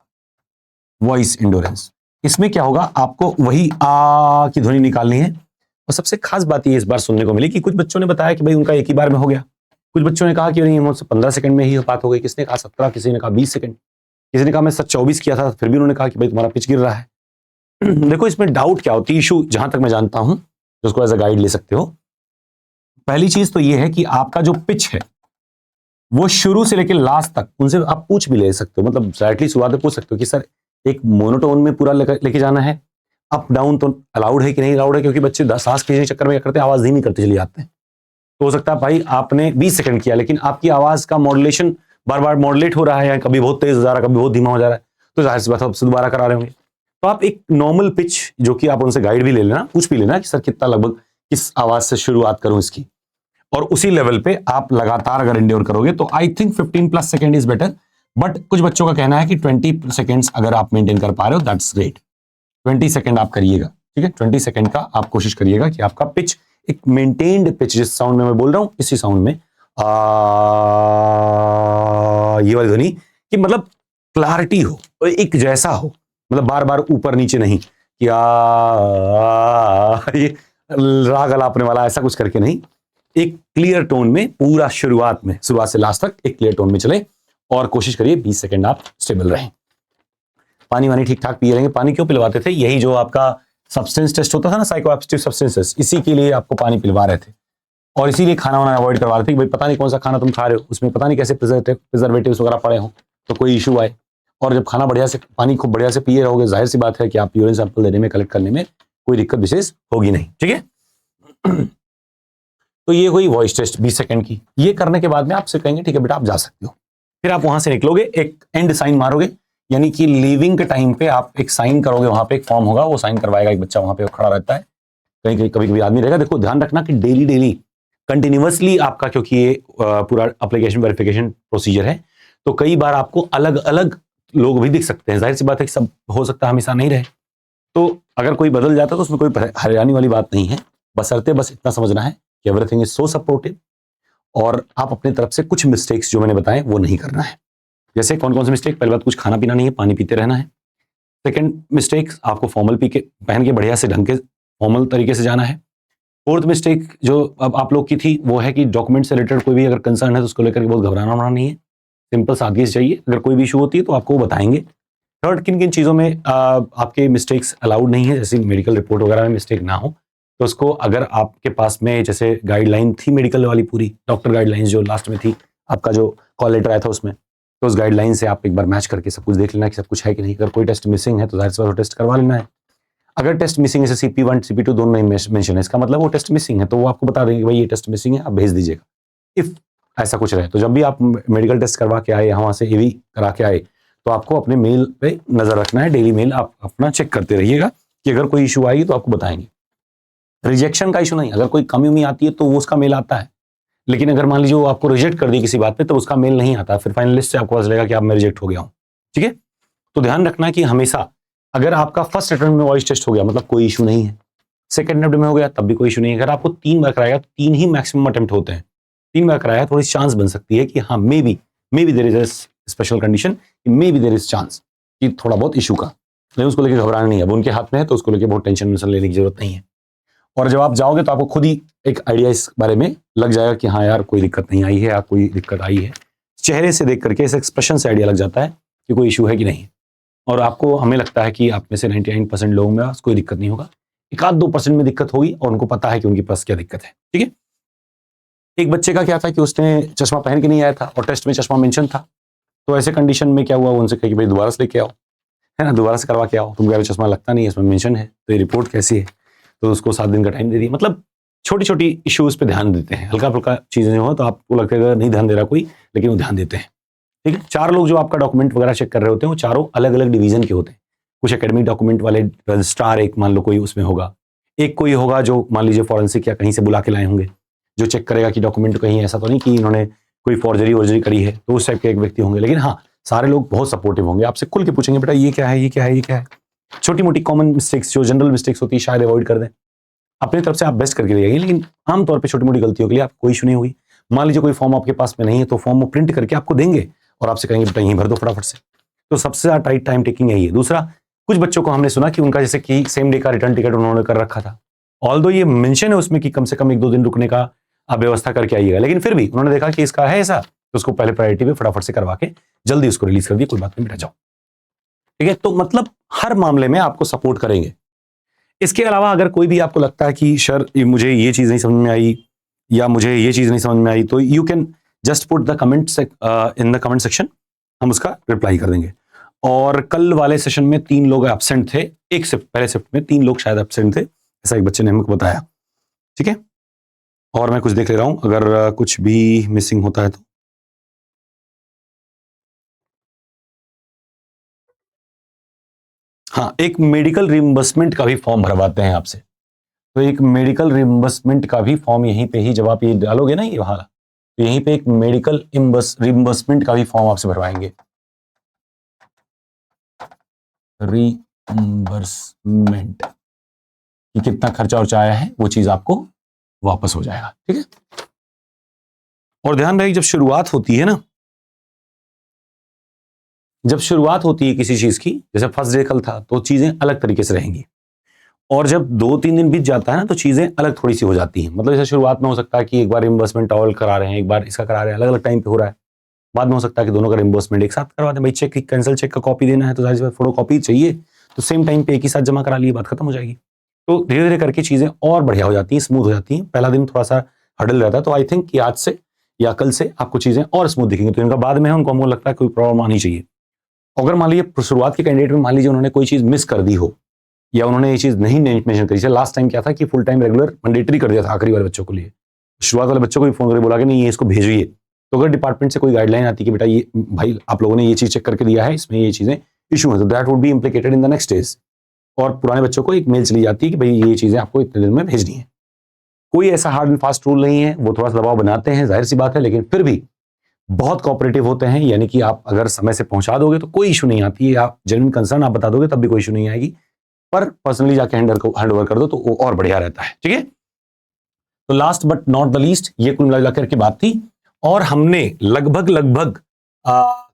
वॉइस इंड्योरेंस। इसमें क्या होगा, आपको वही आ की ध्वनि निकालनी है। और सबसे खास बात ये इस बार सुनने को मिली कि कुछ बच्चों ने बताया कि भाई उनका एक ही बार में हो गया, कुछ बच्चों ने कहा कि नहीं मुझसे 15 सेकंड में ही बात हो गई, किसने कहा 17, किसी ने कहा 20 सेकंड, किसी ने कहा मैं 24 किया था, फिर भी उन्होंने कहा कि भाई तुम्हारा पिच गिर रहा है। देखो इसमें डाउट क्या होती है, इशू जहां तक मैं जानता हूं, जिसको एज अ गाइड ले सकते हो। पहली चीज तो ये है कि आपका जो पिच है वो शुरू से लेकर लास्ट तक उनसे आप पूछ भी ले सकते हो, मतलब डायरेक्टली शुरुआत में पूछ सकते हो कि सर एक मोनोटोन में पूरा लेके जाना है, अप डाउन तो अलाउड है कि नहीं अलाउड है, क्योंकि बच्चे 10 सांस खींचने के चक्कर में क्या करते हैं, आवाज धीमी करते चले जाते हैं। तो हो सकता है भाई आपने 20 सेकंड किया, लेकिन आपकी आवाज का मॉड्यूलेशन बार बार मॉड्यूलेट हो रहा है, या कभी बहुत तेज हो जा रहा है, कभी बहुत धीमा हो जा रहा है, तो जाहिर सी बात है आपसे दोबारा करा रहे होंगे। तो आप एक नॉर्मल पिच, जो कि आप उनसे गाइड भी ले लेना, पूछ भी लेना कि सर कितना लगभग किस आवाज से शुरुआत करूं इसकी, और उसी लेवल पे आप लगातार अगर इंड्योर करोगे तो I think 15+ second is better. But कुछ बच्चों का कहना है कि 20 सेकंड्स अगर आप मेंटेन कर पा रहे हो दैट्स ग्रेट। 20 सेकंड आप करिएगा, ठीक है, 20 सेकंड का आप कोशिश करिएगा कि आपका पिच एक मेंटेन्ड पिच, जिस साउंड में मैं बोल रहा हूं इसी साउंड में ये वाली ध्वनि कि मतलब क्लैरिटी हो, एक जैसा हो, मतलब बार बार ऊपर नीचे नहीं कि ये राग अलापने वाला ऐसा कुछ करके नहीं, एक क्लियर टोन में पूरा शुरुआत से लास्ट तक एक क्लियर टोन में चले, और कोशिश करिए 20 सेकंड आप स्टेबल रहें। पानी वानी ठीक ठाक पिए रहेंगे। पानी क्यों पिलवाते थे, यही जो आपका सब्सटेंस टेस्ट होता था ना, साइकोएक्टिव सब्सटेंसेस, इसी के लिए आपको पानी पिलवा रहे थे, और इसीलिए खाना वाना अवॉइड करवा रहे थे कि भाई पता नहीं कौन सा खाना तुम खा रहे हो, उसमें पता नहीं कैसे प्रिजर्वेटिव्स वगैरह पड़े हो, तो कोई इशू आए। और जब खाना बढ़िया से, पानी खूब बढ़िया से पिए रहोगे, जाहिर सी बात है कि आप यूरिन सैंपल लेने में, कलेक्ट करने में कोई दिक्कत विशेष होगी नहीं, ठीक है। तो ये हुई वॉइस टेस्ट 20 सेकंड की। ये करने के बाद में आपसे कहेंगे ठीक है बेटा आप जा सकते हो। फिर आप वहां से निकलोगे, एक एंड साइन मारोगे, यानी कि लीविंग के टाइम पे आप एक साइन करोगे, वहां पे एक फॉर्म होगा, वो साइन करवाएगा एक बच्चा, वहां पे खड़ा रहता है, कहीं कहीं कभी कभी आदमी रहेगा। देखो ध्यान रखना कि डेली कंटिन्यूअसली आपका, क्योंकि ये पूरा एप्लीकेशन वेरिफिकेशन प्रोसीजर है, तो कई बार आपको अलग अलग लोग भी दिख सकते हैं। जाहिर सी बात है कि सब हो सकता है हमेशा नहीं रहे, तो अगर कोई बदल जाता है तो उसमें कोई हैरानी वाली बात नहीं है। बशर्ते बस इतना समझना है कि एवरीथिंग इज सो सपोर्टिव, और आप अपनी तरफ से कुछ मिस्टेक्स जो मैंने बताए वो नहीं करना है। जैसे कौन कौन से मिस्टेक? पहली बात, कुछ खाना पीना नहीं है, पानी पीते रहना है। सेकंड मिस्टेक, आपको फॉर्मल पहन के बढ़िया से ढंग के फॉर्मल तरीके से जाना है। फोर्थ मिस्टेक जो अब आप लोग की थी वो है कि डॉक्यूमेंट से रिलेटेड कोई भी अगर कंसर्न है तो उसको लेकर के बहुत घबराना होना नहीं है, सिंपल सादगी से चाहिए। अगर कोई भी इशू होती है तो आपको वो बताएंगे। थर्ड, किन किन चीज़ों में आपके मिस्टेक्स अलाउड नहीं है, जैसे मेडिकल रिपोर्ट वगैरह में मिस्टेक ना हो, तो उसको अगर आपके पास में जैसे गाइडलाइन थी मेडिकल वाली पूरी डॉक्टर गाइडलाइंस जो लास्ट में थी, आपका जो कॉल लेटर आया था उसमें, तो उस गाइडलाइन से आप एक बार मैच करके सब कुछ देख लेना कि सब कुछ है कि नहीं। अगर कोई टेस्ट मिसिंग है तो जाहिर सी बात टेस्ट करवा लेना है। अगर टेस्ट मिसिंग है, जैसे CP1 CP2 दोनों नहीं मेंशन है, इसका मतलब वो टेस्ट मिसिंग है, तो वो आपको बता देंगे भाई ये टेस्ट मिसिंग है, आप भेज दीजिएगा। इफ ऐसा कुछ रहे तो जब भी आप मेडिकल टेस्ट करवा के आए, वहां से EV करा के आए, तो आपको अपने मेल पे नजर रखना है। डेली मेल आप अपना चेक करते रहिएगा कि अगर कोई इशू आएगी तो आपको बताएंगे। रिजेक्शन का इशू नहीं, अगर कोई कमी उमी आती है तो वो उसका मेल आता है, लेकिन अगर मान लीजिए वो आपको रिजेक्ट कर दी किसी बात पे तो उसका मेल नहीं आता, फिर फाइनल लिस्ट से आपको पता चलेगा कि आप मैं रिजेक्ट हो गया हूं। ठीक है, तो ध्यान रखना कि हमेशा अगर आपका फर्स्ट अटेम्प्ट में वॉइस टेस्ट हो गया मतलब कोई इशू नहीं है, सेकंड अटेम्प्ट में हो गया तब भी कोई इशू नहीं है। अगर आपको 3 बार कराएगा तो 3 ही मैक्सिमम अटेम्प्ट होते हैं, 3 बार कराया थोड़ी चांस बन सकती है कि हाँ maybe there is a special condition, maybe there is chance कि थोड़ा बहुत इशू का, लेकिन उसको लेकर घबराना नहीं है। अब उनके हाथ में है तो उसको लेकर बहुत टेंशन लेने की जरूरत नहीं है। और जब आप जाओगे तो आपको खुद ही एक आइडिया इस बारे में लग जाएगा कि हाँ यार कोई दिक्कत नहीं आई है या कोई दिक्कत आई है। चेहरे से देख करके, इस एक्सप्रेशन से आइडिया लग जाता है कि कोई इशू है कि नहीं। और आपको, हमें लगता है कि आप में से 99% लोगों में कोई दिक्कत नहीं होगा, 1-2% में दिक्कत होगी और उनको पता है कि उनके पास क्या दिक्कत है। ठीक है, एक बच्चे का क्या था कि उसने चश्मा पहन के नहीं आया था और टेस्ट में चश्मा मेंशन था, तो ऐसे कंडीशन में क्या हुआ, उनसे कहा कि भाई दोबारा से लेके आओ, है ना, दोबारा से करवा के आओ, तुम कह रहे चश्मा लगता नहीं है, इसमें मेंशन है, तो ये रिपोर्ट कैसी है, तो उसको 7 दिन का टाइम दे दिया। मतलब छोटी छोटी इश्यूज पे ध्यान देते हैं, हल्का फुल्का चीजें हो तो आपको लगता है नहीं ध्यान दे रहा कोई, लेकिन वो ध्यान देते हैं। ठीक है, 4 लोग जो आपका डॉक्यूमेंट वगैरह चेक कर रहे होते हैं वो चारों अलग अलग डिवीजन के होते हैं। कुछ एकेडमिक डॉक्यूमेंट वाले रजिस्ट्रार एक मान लो कोई उसमें होगा, एक कोई होगा जो मान लीजिए फॉरेंसिक या कहीं से बुला के लाए होंगे जो चेक करेगा कि डॉक्यूमेंट कहीं ऐसा तो नहीं कि इन्होंने कोई फॉर्जरी वर्जरी करी है, तो उस टाइप के एक व्यक्ति होंगे। लेकिन हाँ, सारे लोग बहुत सपोर्टिव होंगे, आपसे खुल के पूछेंगे बेटा ये क्या है, ये क्या है, ये क्या है। छोटी मोटी कॉमन मिस्टेक्स जो जनरल मिस्टेक्स होती है शायद अवॉइड कर दें, अपनी तरफ से आप बेस्ट करके जाइए, लेकिन आमतौर पे छोटी मोटी गलतियों के लिए आपको कोई इशू नहीं होगी। मान लीजिए कोई फॉर्म आपके पास में नहीं है तो फॉर्म वो प्रिंट करके आपको देंगे और आपसे कहेंगे बेटा यहीं भर दो फटाफट से। तो सबसे ज्यादा टाइट टाइम टेकिंग यही है। दूसरा, कुछ बच्चों को हमने सुना कि उनका जैसे कि सेम डे का रिटर्न टिकट उन्होंने कर रखा था, ऑल्दो ये मेंशन है उसमें कि कम से कम 1-2 दिन रुकने का आप व्यवस्था करके आइएगा, लेकिन फिर भी उन्होंने देखा कि इसका है ऐसा, तो उसको पहले प्रायोरिटी पे फटाफट से करवा के जल्दी उसको रिलीज कर दिया, कोई बात नहीं बेटा जाओ। ठीक है, तो मतलब हर मामले में आपको सपोर्ट करेंगे। इसके अलावा अगर कोई भी आपको लगता है कि सर मुझे ये चीज नहीं समझ में आई या मुझे ये चीज नहीं समझ में आई, तो you can just put the comment in the comment section, हम उसका रिप्लाई कर देंगे। और कल वाले सेशन में 3 लोग एब्सेंट थे, एक शिफ्ट पहले शिफ्ट में 3 लोग शायद एब्सेंट थे, ऐसा एक बच्चे ने हमको बताया। ठीक है, और मैं कुछ देख ले रहा हूं अगर कुछ भी मिसिंग होता है तो। हाँ, एक मेडिकल रिइंबर्समेंट का भी फॉर्म भरवाते हैं आपसे, तो एक मेडिकल रिइंबर्समेंट का भी फॉर्म यहीं पे ही जब आप ये डालोगे ना ये वाला, तो यहीं पे एक मेडिकल रिइंबर्समेंट का भी फॉर्म आपसे भरवाएंगे। रिइंबर्समेंट कि कितना खर्चा और आया है वो चीज आपको वापस हो जाएगा। ठीक है, और ध्यान रहे जब शुरुआत होती है ना, जब शुरुआत होती है किसी चीज की, जैसे फर्स्ट डे कल था तो चीजें अलग तरीके से रहेंगी, और जब 2-3 दिन बीत जाता है ना तो चीजें अलग थोड़ी सी हो जाती हैं। मतलब जैसे शुरुआत में हो सकता है कि एक बार रिइंबर्समेंट टॉवल करा रहे हैं, एक बार इसका करा रहे हैं, अलग अलग टाइम पे हो रहा है। बाद में हो सकता है कि दोनों का रिइंबर्समेंट एक साथ करवा दें, भाई चेक की कैंसिल चेक का कॉपी देना है तो जाहिर सी बात फोटो कॉपी चाहिए, तो सेम टाइम पे एक ही साथ जमा करा लिए, बात खत्म हो जाएगी। तो धीरे धीरे करके चीजें और बढ़िया हो जाती हैं, स्मूथ हो जाती हैं। पहला दिन थोड़ा सा हडल रहता है, तो आई थिंक कि आज से या कल से आपको चीजें और स्मूथ दिखेंगी। तो इनका बाद में है, उनको हमको लगता है कोई प्रॉब्लम आनी चाहिए। अगर मान लीजिए शुरुआत के कैंडिडेट में मान लीजिए उन्होंने कोई चीज मिस कर दी हो या उन्होंने ये चीज नहीं मेंशन करी, लास्ट टाइम क्या था कि फुल टाइम रेगुलर मैंडेटरी कर दिया था आखिरी वाले बच्चों के लिए, शुरुआत वाले बच्चों को भी फोन करके बोला कि नहीं ये इसको भेजिए, तो अगर डिपार्टमेंट से कोई गाइडलाइन आती कि बेटा ये भाई आप लोगों ने ये चीज चेक करके दिया है, इसमें ये चीजें इशू है, तो that would be implicated in the next days, और पुराने बच्चों को एक मेल चली जाती है कि भाई ये चीजें आपको इतने दिन में भेजनी है। कोई ऐसा हार्ड एंड फास्ट रूल नहीं है, वो थोड़ा सा दबाव बनाते हैं, जाहिर सी बात है, लेकिन फिर भी बहुत कोऑपरेटिव होते हैं। यानी कि आप अगर समय से पहुंचा दोगे तो कोई इशू नहीं आती है, आप जेन्युइन कंसर्न आप बता दोगे तब भी कोई इशू नहीं आएगी, पर पर्सनली जाके हैंड ओवर कर दो तो वो और बढ़िया रहता है। ठीक है, तो last but not the least ये कुल मिलाकर की बात थी, और हमने लगभग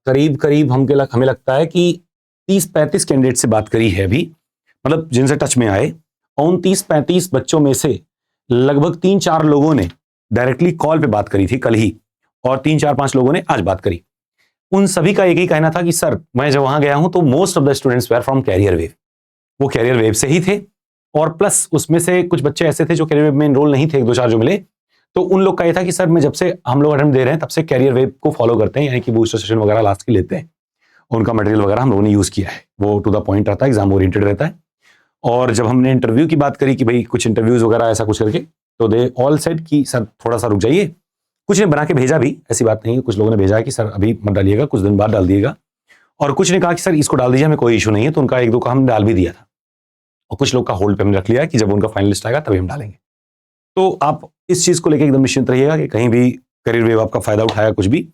करीब करीब हमें लगता है कि 30-35 कैंडिडेट से बात करी है अभी, मतलब जिनसे टच में आए। उन 30-35 बच्चों में से लगभग 3-4 लोगों ने डायरेक्टली कॉल पे बात करी थी कल ही, और 3-4-5 लोगों ने आज बात करी। उन सभी का एक ही कहना था कि सर मैं जब वहां गया हूं तो most of the students were from career wave, वो कैरियर वेव से ही थे, और प्लस उसमें से कुछ बच्चे ऐसे थे जो कैरियर वेव में एनरोल नहीं थे, 1-2-4 जो मिले, तो उन लोग का ये था कि सर मैं जब से हम लोग अटेम्प्ट दे रहे हैं तब से कैरियर वेव को फॉलो करते हैं, यानी कि बूस्टर सेशन वगैरह लास्ट के लेते हैं, उनका मटेरियल वगैरह हम लोगों ने यूज किया है, वो टू द पॉइंट रहता है, एग्जाम ओरिएंटेड रहता है। और जब हमने इंटरव्यू की बात करी कि भाई कुछ इंटरव्यूज वगैरह ऐसा कुछ करके, तो दे ऑल सेड कि सर थोड़ा सा रुक जाइए, कुछ ने बना के भेजा भी, ऐसी बात नहीं है, कुछ लोगों ने भेजा है कि सर अभी मत डालिएगा, कुछ दिन बाद डाल दिएगा, और कुछ ने कहा कि सर इसको डाल दीजिए, हमें कोई इशू नहीं है, तो उनका 1-2 का हम डाल भी दिया था, और कुछ लोग का होल्ड पे हमने रख लिया है कि जब उनका फाइनल लिस्ट आएगा तभी हम डालेंगे। तो आप इस चीज को लेकर एकदम निश्चिंत रहिएगा कि कहीं भी करियर वेव आपका फायदा उठाया कुछ भी,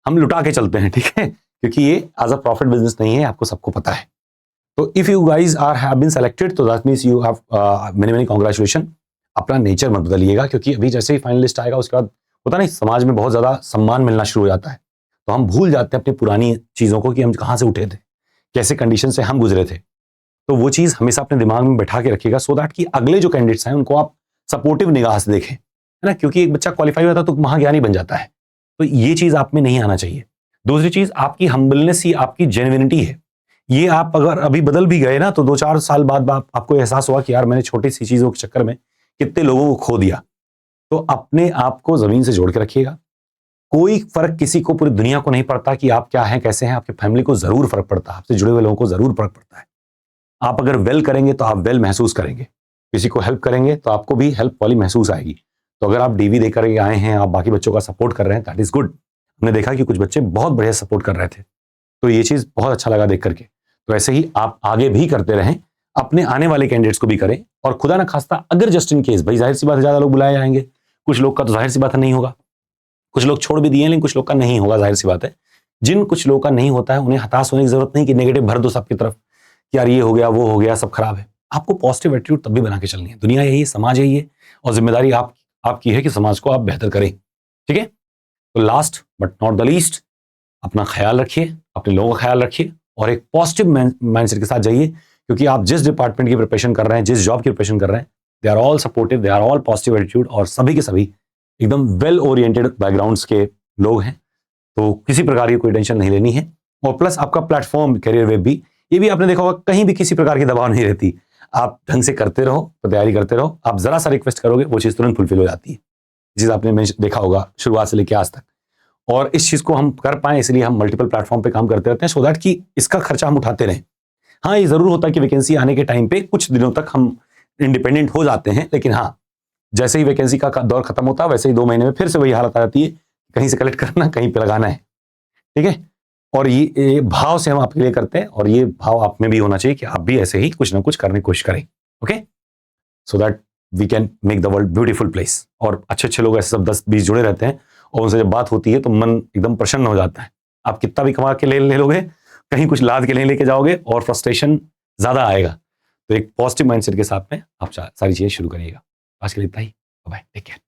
हम लुटा के चलते हैं, ठीक है, क्योंकि ये एज अ प्रॉफिट बिजनेस नहीं है, आपको सबको पता है। तो if you guys have been selected तो that means you have many congratulation. अपना नेचर मत बदलिएगा, क्योंकि अभी जैसे ही फाइनल लिस्ट आएगा उसके बाद होता नहीं, समाज में बहुत ज्यादा सम्मान मिलना शुरू हो जाता है, तो हम भूल जाते हैं अपनी पुरानी चीजों को कि हम कहाँ से उठे थे, कैसे कंडीशन से हम गुजरे थे। तो वो चीज हमेशा अपने दिमाग में बैठा के रखिएगा, सो दैट कि अगले जो कैंडिडेट्स हैं उनको आप सपोर्टिव निगाह से देखें, है ना, क्योंकि एक बच्चा क्वालिफाई होता है तो महाज्ञानी बन जाता है, तो ये चीज आप में नहीं आना चाहिए। दूसरी चीज आपकी हम्बलनेस ही आपकी जेन्युइनिटी है, ये आप अगर अभी बदल भी गए ना तो 2-4 साल बाद आपको एहसास हुआ कि यार मैंने छोटी सी चीजों के चक्कर में कितने लोगों को खो दिया। तो अपने आप को जमीन से जोड़ के रखिएगा। कोई फर्क किसी को, पूरी दुनिया को नहीं पड़ता कि आप क्या हैं कैसे हैं, आपकी फैमिली को जरूर फर्क पड़ता है, आपसे जुड़े हुए लोगों को जरूर फर्क पड़ता है। आप अगर वेल करेंगे तो आप वेल महसूस करेंगे, किसी को हेल्प करेंगे तो आपको भी हेल्प वाली महसूस आएगी। तो अगर आप डीवी देकर आए हैं, आप बाकी बच्चों का सपोर्ट कर रहे हैं, दैट इज गुड। हमने देखा कि कुछ बच्चे बहुत बढ़िया सपोर्ट कर रहे थे, तो ये चीज बहुत अच्छा लगा देख करके। तो ऐसे ही आप आगे भी करते रहें, अपने आने वाले कैंडिडेट्स को भी करें, और खुदा ना खास्ता अगर जस्ट इन केस, भाई जाहिर सी बात है ज्यादा लोग बुलाए जाएंगे, कुछ लोग का तो जाहिर सी बात है नहीं होगा, कुछ लोग छोड़ भी दिए लेकिन कुछ लोग का नहीं होगा, जाहिर सी बात है। जिन कुछ लोगों का नहीं होता है उन्हें हताश होने की जरूरत नहीं कि नेगेटिव भर दो सबकी तरफ कि यार ये हो गया वो हो गया सब खराब है। आपको पॉजिटिव एटीट्यूड तब भी बना के चलनी है, दुनिया यही है, समाज यही है, और जिम्मेदारी आपकी है कि समाज को आप बेहतर करें। ठीक है, तो last but not the least, अपना ख्याल रखिए, अपने लोगों का ख्याल रखिए, और एक पॉजिटिव माइंडसेट के साथ जाइए, क्योंकि आप जिस डिपार्टमेंट की प्रिपरेशन कर रहे हैं, जिस जॉब की प्रिपरेशन कर रहे हैं, they are all supportive, they are all positive attitude, और सभी के सभी एकदम वेल ओरिएंटेड बैकग्राउंड्स के लोग हैं, तो किसी प्रकार की कोई टेंशन नहीं लेनी है। और प्लस आपका प्लेटफॉर्म कैरियर वेब भी, ये भी आपने देखा होगा, कहीं भी किसी प्रकार की दबाव नहीं रहती, आप ढंग से करते रहो, तैयारी करते रहो, आप जरा सा रिक्वेस्ट करोगे वो चीज तुरंत फुलफिल हो जाती है। चीज आपने देखा होगा शुरुआत से लेकर आज तक, और इस चीज को हम कर पाए इसलिए हम मल्टीपल प्लेटफॉर्म पे काम करते रहते हैं, सो दैट कि इसका खर्चा हम उठाते रहें। हाँ, ये जरूर होता है कि वैकेंसी आने के टाइम पे कुछ दिनों तक हम इंडिपेंडेंट हो जाते हैं, लेकिन हाँ, जैसे ही वैकेंसी का दौर खत्म होता है वैसे ही 2 महीने में फिर से वही हालत आ जाती है, कहीं से कलेक्ट करना, कहीं पे लगाना है। ठीक है, और ये भाव से हम आपके लिए करते हैं, और ये भाव आप में भी होना चाहिए कि आप भी ऐसे ही कुछ ना कुछ करने की कोशिश करें। Okay, so that we can make the world beautiful place. और अच्छे लोग ऐसे सब 10-20 जुड़े रहते हैं, और उनसे जब बात होती है तो मन एकदम प्रसन्न हो जाता है। आप कितना भी कमा के ले लोगे, कहीं कुछ लाद के नहीं लेके जाओगे, और फ्रस्ट्रेशन ज्यादा आएगा। तो एक पॉजिटिव माइंडसेट के साथ में आप सारी चीजें शुरू करिएगा। आज के लिए इतना ही, बाय, टेक केयर।